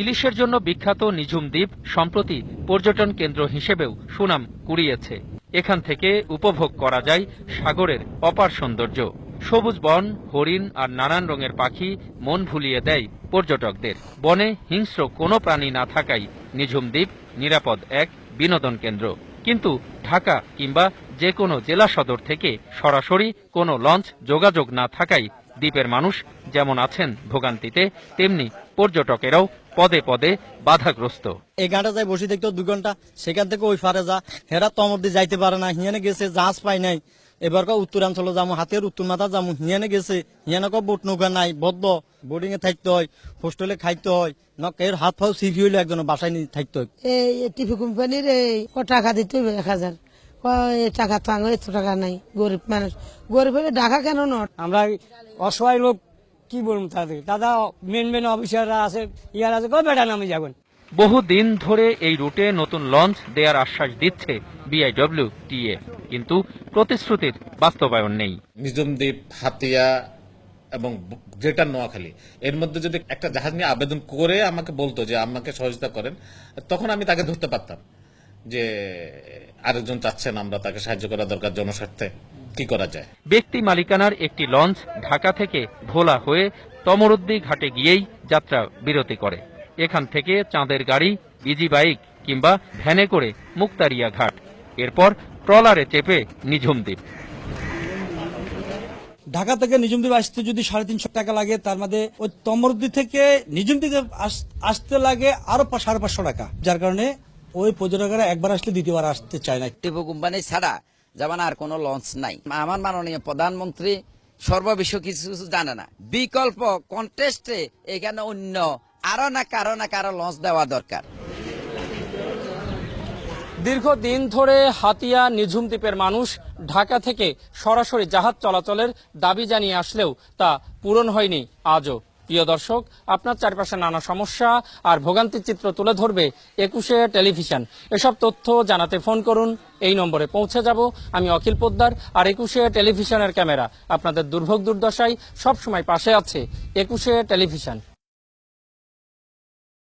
ইলিশের জন্য বিখ্যাত নিঝুম দ্বীপ সম্প্রতি পর্যটন কেন্দ্র হিসেবেও সুনাম কুড়িয়েছে। এখান থেকে উপভোগ করা যায় সাগরের অপার সৌন্দর্য। সবুজ বন, হরিণ আর নানান রঙের পাখি মন ভুলিয়ে দেয় পর্যটকদের। বনে হিংস্র কোনো প্রাণী না থাকায় নিঝুম দ্বীপ নিরাপদ এক বিনোদন কেন্দ্র। কিন্তু ঢাকা কিংবা যে কোনো জেলা সদর থেকে সরাসরি কোনো লঞ্চ যোগাযোগ না থাকায় দ্বীপের মানুষ যেমন আছেন ভোগান্তিতে, তেমনি পর্যটকেরাও পদে পদে বাধাগ্রস্ত। এই গাঁটা যায় বসে দেখতো 2 ঘন্টা, সেখান থেকে ওই ফারে যা হেরা তমদ্দি যাইতে পারে না, হিয়ানে গেছে জাহাজ পাই নাই। এবার উত্তরাঞ্চলে যাবো, হাতের উত্তর মাথা যাবো, হিয়ানে গেছে, হিয়ানে বোট নৌকা নাই, বদ্ধ বোর্ডিং এ থাকতে হয়, হোস্টেলে খাইতে হয়, নকের হাত ফাও সিফি হইলে একজন বাসায় নিয়ে থাকতে হয়। এই টিভি কোম্পানির টাকা দিতে হবে 1000, টাকা তো এত টাকা নাই, গরিব মানুষ, গরিব হলে ঢাকা কেন নট। আমরা অসহায় লোক, কি বলবো তাদের, দাদা মেন অফিসাররা আছে, ইয়ার আছে, বেটা নামে যাবেন। বহুদিন ধরে এই রুটে নতুন লঞ্চ দেওয়ার আশ্বাস দিচ্ছে BIWTA, কিন্তু প্রতিশ্রুতির বাস্তবায়ন নেই। নিঝুম দ্বীপ, হাতিয়া এবং গ্রেটার নোয়াখালী এর মধ্যে যদি একটা জাহাজ নিয়ে আবেদন করে আমাকে বলতো যে আমাকে সহযোগিতা করেন, তখন আমি তাকে ধরতে পারতাম যে আরেকজন চাচ্ছেন, আমরা তাকে সাহায্য করা দরকার জনস্বার্থে, কি করা যায়। ব্যক্তি মালিকানার একটি লঞ্চ ঢাকা থেকে ভোলা হয়ে তমরুদ্দি ঘাটে গিয়েই যাত্রা বিরতি করে। এখান থেকে চাঁদের গাড়ি, ইজি বাইক কিংবা ভ্যানে করে মুক্তারিয়া ঘাট, এরপর ট্রলারে চেপে নিঝুম দ্বীপ। ঢাকা থেকে নিঝুম দ্বীপ আসতে যদি 350 টাকা লাগে, তার মধ্যে ওই তমরুদ্দি থেকে নিঝুম দ্বীপে আসতে লাগে আরো 550 টাকা, যার কারণে ওই পর্যটকেরা একবার আসলে দ্বিতীয়বার আসতে চায় না। টিভি কোম্পানি ছাড়া যেমন আর কোনো লঞ্চ নাই। আমার মাননীয় প্রধানমন্ত্রী সর্ববিশ্ব কিছু জানে না, বিকল্প কন্টেস্টে এখানে অন্য আরো না কারো লঞ্চ দেওয়া দরকার। দীর্ঘদিন ধরে হাতিয়া নিঝুম দ্বীপের মানুষ ঢাকা থেকে সরাসরি জাহাজ চলাচলের দাবি জানিয়ে আসলেও তা পূরণ হয়নি আজও। প্রিয় দর্শক, আপনার চারপাশে নানা সমস্যা আর ভোগান্তির চিত্র তুলে ধরবে 21 টেলিভিশন। এসব তথ্য জানাতে ফোন করুন, এই নম্বরে পৌঁছে যাব আমি অখিল পোদ্দার। আর 21 টেলিভিশনের ক্যামেরা আপনাদের দুর্ভোগ দুর্দশায় সবসময় পাশে আছে। 21 টেলিভিশন।